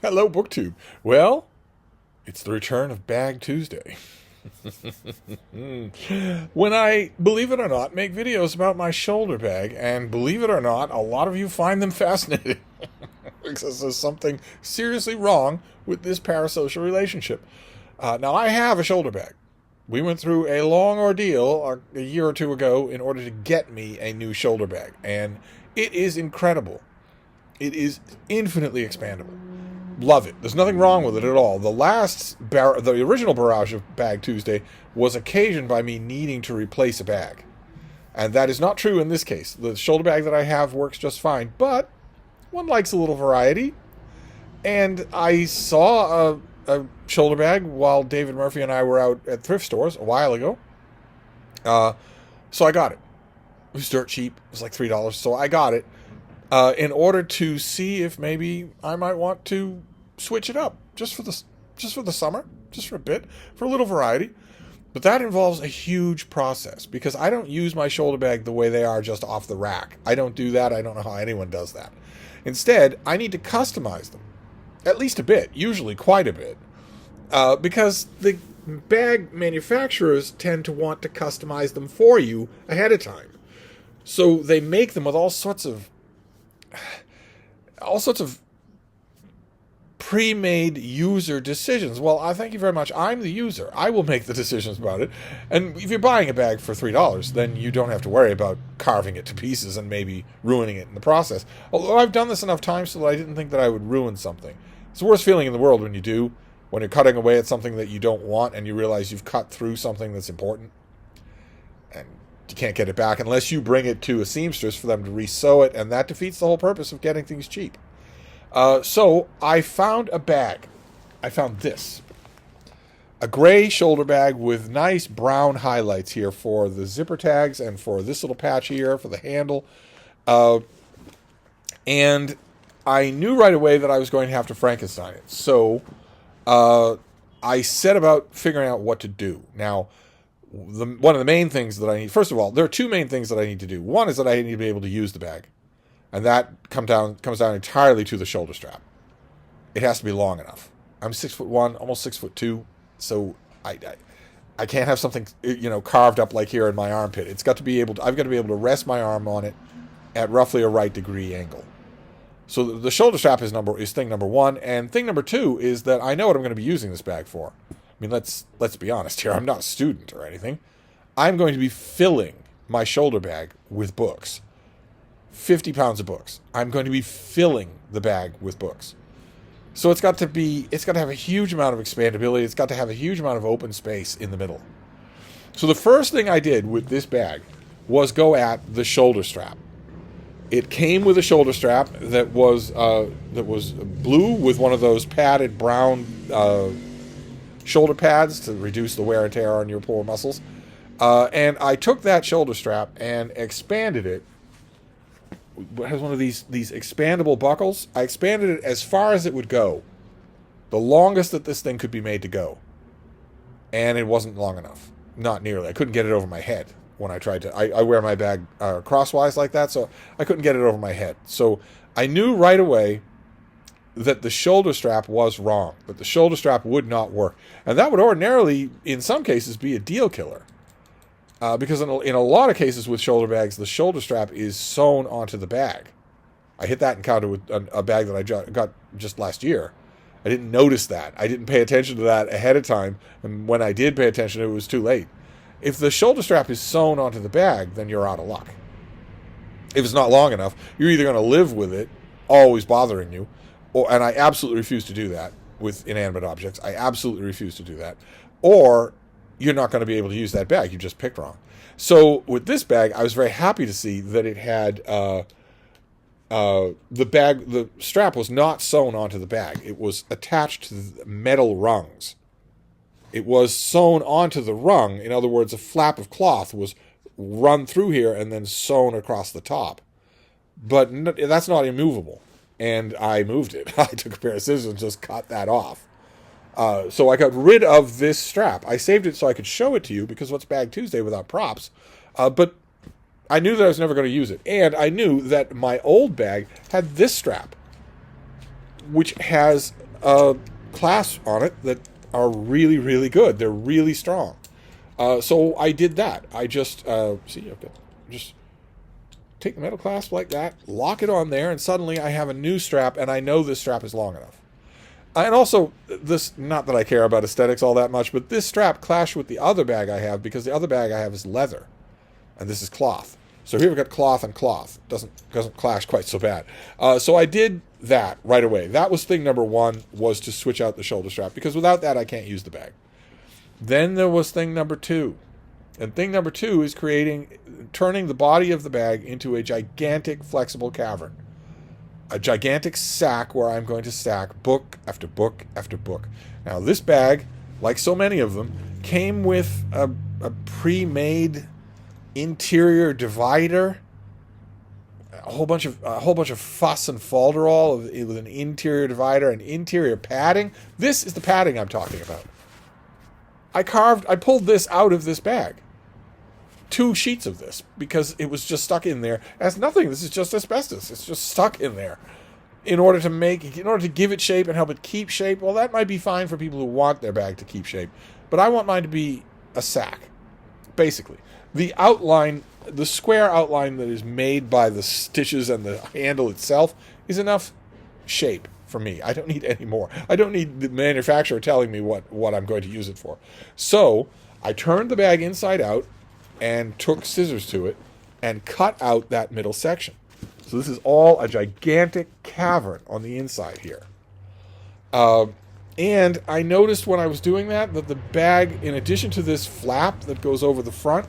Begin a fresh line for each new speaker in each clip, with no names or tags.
Hello, BookTube. Well, it's the return of Bag Tuesday. When I, believe it or not, make videos about my shoulder bag, and believe it or not, a lot of you find them fascinating. Because there's something seriously wrong with this parasocial relationship. Now, I have a shoulder bag. We went through a long ordeal a year or two ago in order to get me a new shoulder bag, and it is incredible. It is infinitely expandable. Love it. There's nothing wrong with it at all. The original barrage of Bag Tuesday was occasioned by me needing to replace a bag. And that is not true in this case. The shoulder bag that I have works just fine, but one likes a little variety. And I saw a shoulder bag while David Murphy and I were out at thrift stores a while ago. So I got it. It was dirt cheap. It was like $3. So I got it in order to see if maybe I might want to switch it up just for the summer, just for a bit, for a little variety. But that involves a huge process because I don't use my shoulder bag the way they are just off the rack. I don't do that. I don't know how anyone does that. Instead, I need to customize them, at least a bit, usually quite a bit, because the bag manufacturers tend to want to customize them for you ahead of time. So they make them with all sorts of pre-made user decisions. Well, I thank you very much. I'm the user. I will make the decisions about it. And if you're buying a bag for $3, then you don't have to worry about carving it to pieces and maybe ruining it in the process. Although I've done this enough times so that I didn't think that I would ruin something. It's the worst feeling in the world when you do, when you're cutting away at something that you don't want and you realize you've cut through something that's important. And you can't get it back unless you bring it to a seamstress for them to resew it, and that defeats the whole purpose of getting things cheap. So I found a bag. I found this. A gray shoulder bag with nice brown highlights here for the zipper tags and for this little patch here for the handle. And I knew right away that I was going to have to Frankenstein it. So I set about figuring out what to do. Now, one of the main things that I need, first of all, there are two main things that I need to do. One is that I need to be able to use the bag. And that comes down entirely to the shoulder strap. It has to be long enough. I'm 6'1", almost 6'2", so I can't have something carved up like here in my armpit. I've got to be able to rest my arm on it at roughly a right degree angle. So the shoulder strap is thing number one, and thing number two is that I know what I'm going to be using this bag for. I mean, let's be honest here. I'm not a student or anything. I'm going to be filling my shoulder bag with books. 50 pounds of books. I'm going to be filling the bag with books. So it's got to have a huge amount of expandability. It's got to have a huge amount of open space in the middle. So the first thing I did with this bag was go at the shoulder strap. It came with a shoulder strap that was blue with one of those padded brown shoulder pads to reduce the wear and tear on your poor muscles. And I took that shoulder strap and expanded it. It has one of these expandable buckles. I expanded it as far as it would go, the longest that this thing could be made to go, and it wasn't long enough. Not nearly. I couldn't get it over my head when I tried to. I wear my bag crosswise like that, so I couldn't get it over my head. So I knew right away that the shoulder strap was wrong, that the shoulder strap would not work, and that would ordinarily, in some cases, be a deal killer. Because in a lot of cases with shoulder bags, the shoulder strap is sewn onto the bag. I hit that encounter with a bag that I got just last year. I didn't notice that. I didn't pay attention to that ahead of time. And when I did pay attention, it was too late. If the shoulder strap is sewn onto the bag, then you're out of luck. If it's not long enough, you're either going to live with it always bothering you, and I absolutely refuse to do that with inanimate objects. I absolutely refuse to do that. Or you're not going to be able to use that bag. You just picked wrong. So with this bag, I was very happy to see that it had the strap was not sewn onto the bag. It was attached to the metal rungs. It was sewn onto the rung. In other words, a flap of cloth was run through here and then sewn across the top. But that's not immovable. And I moved it. I took a pair of scissors and just cut that off. So I got rid of this strap. I saved it so I could show it to you because what's Bag Tuesday without props? But I knew that I was never going to use it. And I knew that my old bag had this strap, which has clasps on it that are really, really good. They're really strong. So I did that. I just, see, I've got, just take the metal clasp like that, lock it on there, and suddenly I have a new strap, and I know this strap is long enough. And also, this, not that I care about aesthetics all that much, but this strap clashed with the other bag I have, because the other bag I have is leather, and this is cloth. So here we've got cloth and cloth. Doesn't clash quite so bad. So I did that right away. That was thing number one, was to switch out the shoulder strap, because without that I can't use the bag. Then there was thing number two. And thing number two is turning the body of the bag into a gigantic flexible cavern. A gigantic sack where I'm going to stack book after book after book. Now, this bag, like so many of them, came with a pre-made interior divider, a whole bunch of fuss and folderol with an interior divider and interior padding. This is the padding I'm talking about. I pulled this out of this bag. 2 sheets of this, because it was just stuck in there. It has nothing. This is just asbestos. It's just stuck in there. In order to give it shape and help it keep shape, well, that might be fine for people who want their bag to keep shape. But I want mine to be a sack, basically. The outline, the square outline that is made by the stitches and the handle itself is enough shape for me. I don't need any more. I don't need the manufacturer telling me what I'm going to use it for. So I turned the bag inside out and took scissors to it and cut out that middle section. So this is all a gigantic cavern on the inside here. And I noticed when I was doing that the bag, in addition to this flap that goes over the front,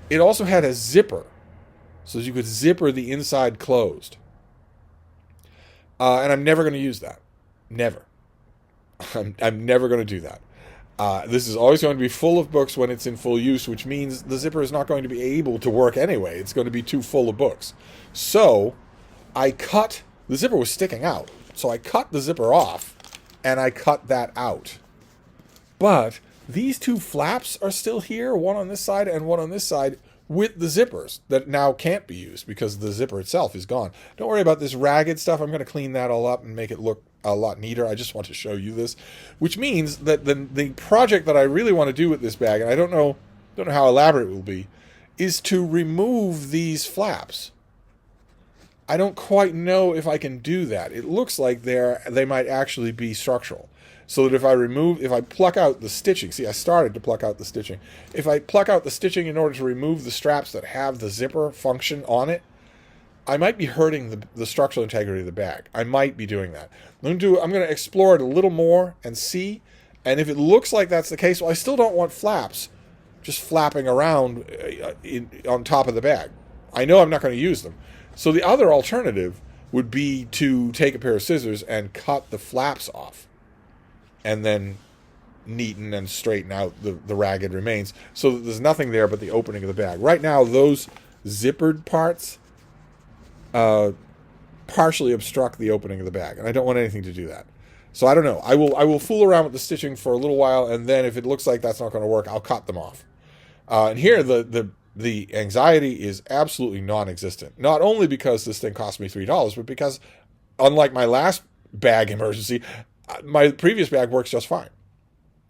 it also had a zipper, so you could zipper the inside closed. And I'm never going to use that. Never. I'm never going to do that. This is always going to be full of books when it's in full use, which means the zipper is not going to be able to work anyway. It's going to be too full of books. So the zipper was sticking out. So I cut the zipper off, and I cut that out. But these 2 flaps are still here, one on this side and one on this side, with the zippers that now can't be used because the zipper itself is gone. Don't worry about this ragged stuff. I'm going to clean that all up and make it look a lot neater. I just want to show you this, which means that the project that I really want to do with this bag, and I don't know how elaborate it will be, is to remove these flaps. I don't quite know if I can do that. It looks like they might actually be structural. So that if I pluck out the stitching, see, I started to pluck out the stitching. If I pluck out the stitching in order to remove the straps that have the zipper function on it, I might be hurting the structural integrity of the bag. I might be doing that. I'm going to explore it a little more and see. And if it looks like that's the case, well, I still don't want flaps just flapping around on top of the bag. I know I'm not going to use them. So the other alternative would be to take a pair of scissors and cut the flaps off, and then neaten and straighten out the ragged remains so that there's nothing there but the opening of the bag. Right now, those zippered parts partially obstruct the opening of the bag, and I don't want anything to do that. So I don't know. I will fool around with the stitching for a little while, and then if it looks like that's not going to work, I'll cut them off. And here, the anxiety is absolutely non-existent. Not only because this thing cost me $3, but because, unlike my last bag emergency, my previous bag works just fine.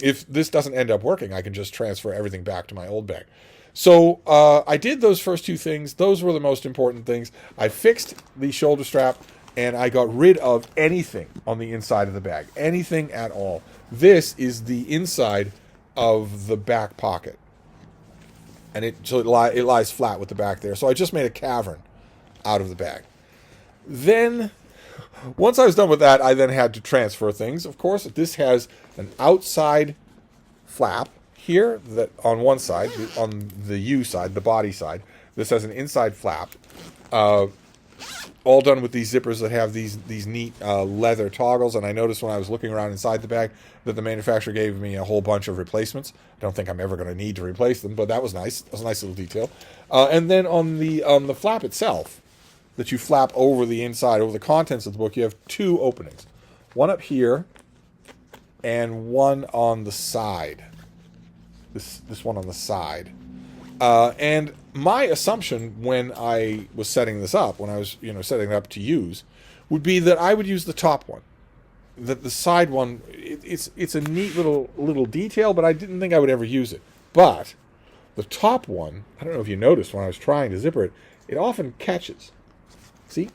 If this doesn't end up working, I can just transfer everything back to my old bag. So I did those first 2 things. Those were the most important things. I fixed the shoulder strap, and I got rid of anything on the inside of the bag. Anything at all. This is the inside of the back pocket. And it lies flat with the back there. So I just made a cavern out of the bag. Then, once I was done with that, I then had to transfer things. Of course, this has an outside flap here that on one side, on the U side, the body side. This has an inside flap, all done with these zippers that have these neat leather toggles. And I noticed when I was looking around inside the bag that the manufacturer gave me a whole bunch of replacements. I don't think I'm ever going to need to replace them, but that was nice. That was a nice little detail. And then on the flap itself, that you flap over the inside, over the contents of the book, you have 2 openings. One up here and one on the side. This one on the side. And my assumption when I was setting this up, when I was setting it up to use, would be that I would use the top one. the side one, it's a neat little detail, but I didn't think I would ever use it. But the top one, I don't know if you noticed when I was trying to zipper it, it often catches. See?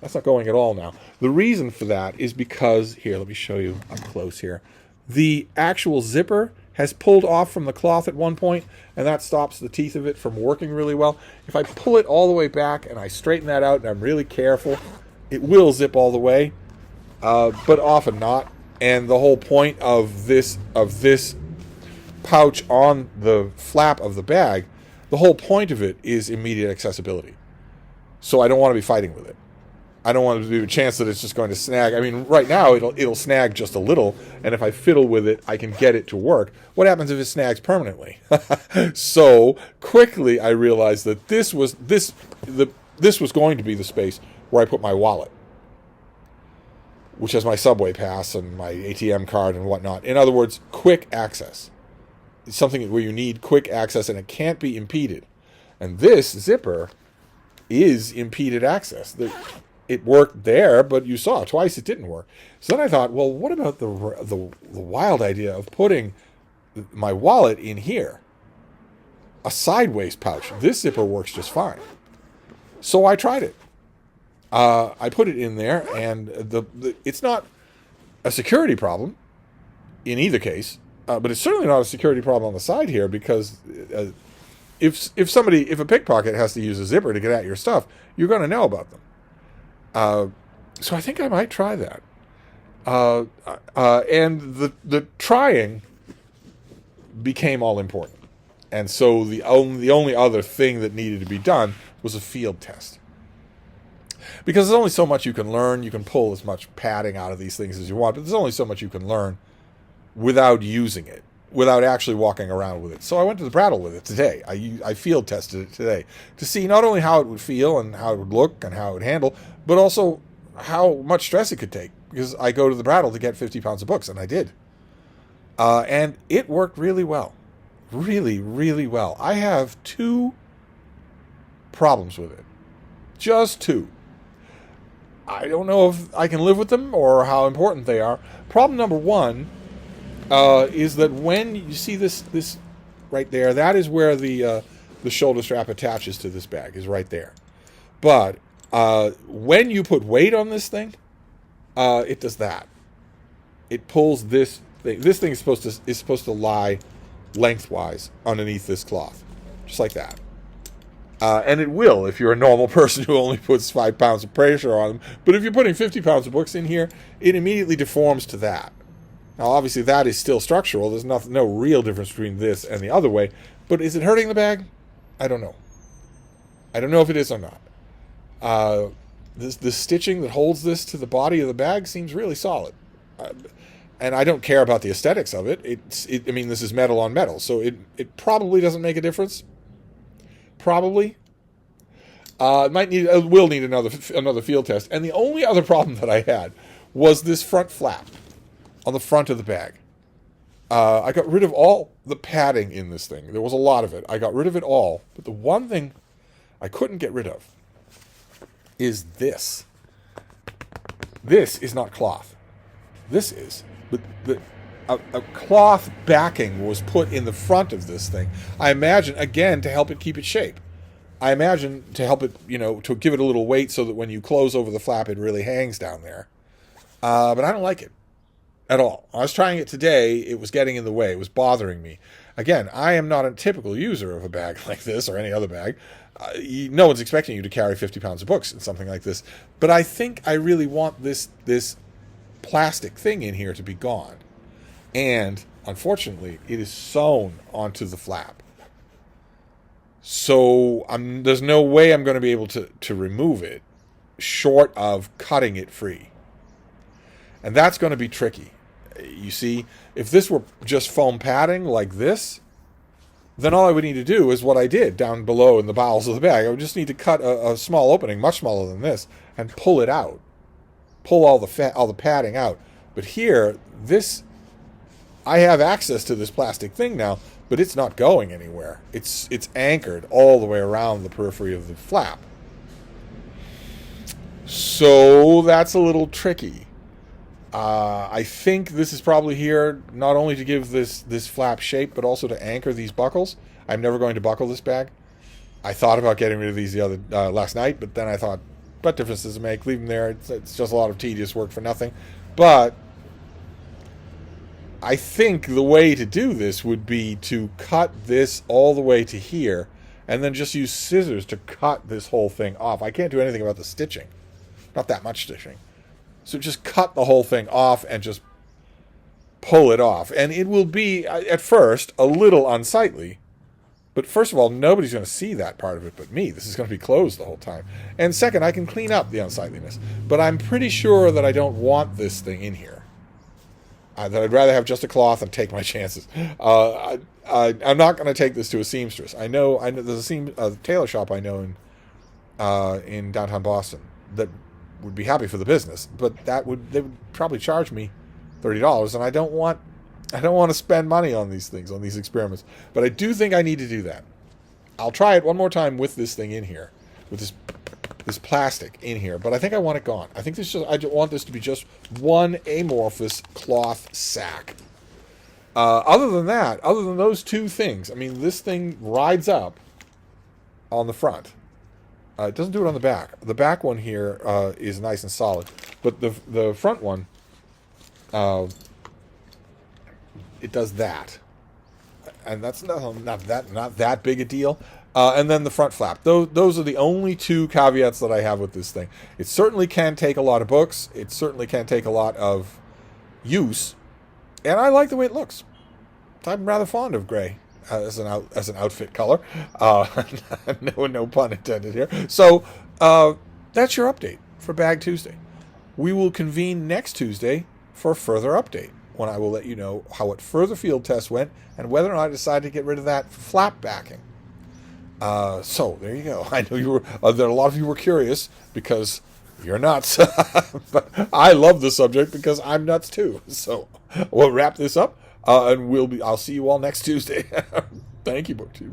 That's not going at all now. The reason for that is because, here, let me show you up close here. The actual zipper has pulled off from the cloth at one point, and that stops the teeth of it from working really well. If I pull it all the way back and I straighten that out and I'm really careful, it will zip all the way, but often not. And the whole point of this pouch on the flap of the bag, the whole point of it is immediate accessibility. So I don't want to be fighting with it. I don't want to do a chance that it's just going to snag. I mean, right now it'll snag just a little, and if I fiddle with it, I can get it to work. What happens if it snags permanently? So quickly, I realized that this was going to be the space where I put my wallet, which has my subway pass and my ATM card and whatnot. In other words, quick access. It's something where you need quick access, and it can't be impeded. And this zipper is impeded access. It worked there, but you saw twice it didn't work. So then I thought, well, what about the wild idea of putting my wallet in here? A sideways pouch. This zipper works just fine. So I tried it. I put it in there, and it's not a security problem in either case, but it's certainly not a security problem on the side here, because if a pickpocket has to use a zipper to get at your stuff, you're going to know about them. So I think I might try that. And the trying became all important. And so the only other thing that needed to be done was a field test. Because there's only so much you can learn. You can pull as much padding out of these things as you want, but there's only so much you can learn without using it, without actually walking around with it. So I went to the Brattle with it today. I field tested it today to see not only how it would feel and how it would look and how it would handle, but also how much stress it could take, because I go to the Brattle to get 50 pounds of books, and I did. And it worked really well. Really, really well. I have 2 problems with it. Just 2. I don't know if I can live with them or how important they are. Problem number 1 is that when you see this right there, that is where the shoulder strap attaches to this bag, is right there. But when you put weight on this thing, it does that. It pulls this thing. This thing is supposed to lie lengthwise underneath this cloth, just like that. And it will if you're a normal person who only puts 5 pounds of pressure on them. But if you're putting 50 pounds of books in here, it immediately deforms to that. Now, obviously, that is still structural. There's no real difference between this and the other way. But is it hurting the bag? I don't know. I don't know if it is or not. The stitching that holds this to the body of the bag seems really solid. And I don't care about the aesthetics of it. I mean, this is metal on metal, so it probably doesn't make a difference. Probably. It will need another field test. And the only other problem that I had was this front flap on the front of the bag. I got rid of all the padding in this thing. There was a lot of it. I got rid of it all. But the one thing I couldn't get rid of is this. This is not cloth. This is. A cloth backing was put in the front of this thing. I imagine, again, to help it keep its shape. I imagine to help it, to give it a little weight so that when you close over the flap, it really hangs down there. But I don't like it at all. I was trying it today. It was getting in the way. It was bothering me. Again, I am not a typical user of a bag like this or any other bag. No one's expecting you to carry 50 pounds of books in something like this. But I think I really want this plastic thing in here to be gone. And unfortunately, it is sewn onto the flap. So there's no way I'm going to be able to remove it short of cutting it free. And that's going to be tricky. You see, if this were just foam padding like this, then all I would need to do is what I did down below in the bowels of the bag. I would just need to cut a small opening, much smaller than this, and pull it out. Pull all the padding out. But here, I have access to this plastic thing now, but it's not going anywhere. It's anchored all the way around the periphery of the flap. So that's a little tricky. I think this is probably here not only to give this flap shape, but also to anchor these buckles. I'm never going to buckle this bag. I thought about getting rid of these the other last night, but then I thought, what difference does it make? Leave them there. It's just a lot of tedious work for nothing. But I think the way to do this would be to cut this all the way to here, and then just use scissors to cut this whole thing off. I can't do anything about the stitching. Not that much stitching. So just cut the whole thing off and just pull it off. And it will be, at first, a little unsightly. But first of all, nobody's going to see that part of it but me. This is going to be closed the whole time. And second, I can clean up the unsightliness. But I'm pretty sure that I don't want this thing in here. That I'd rather have just a cloth and take my chances. I'm not going to take this to a seamstress. I know there's a tailor shop I know in downtown Boston that would be happy for the business, but they would probably charge me $30, and I don't want to spend money on these things, on these experiments. But I do think I need to do that. I'll try it one more time with this thing in here, with this plastic in here. But I think I want it gone. I think I want this to be just one amorphous cloth sack. Other than those two things, I mean, this thing rides up on the front. It doesn't do it on the back. The back one here is nice and solid, but the front one, it does that, and that's not that big a deal. And then the front flap. Those are the only two caveats that I have with this thing. It certainly can take a lot of books. It certainly can take a lot of use, and I like the way it looks. I'm rather fond of gray as an outfit color. No pun intended here. So that's your update for Bag Tuesday. We will convene next Tuesday for a further update, when I will let you know how what further field tests went and whether or not I decide to get rid of that flap backing. So there you go. I know you were. There a lot of you were curious because you're nuts, but I love the subject because I'm nuts too. So we'll wrap this up. And I'll see you all next Tuesday. Thank you, BookTube.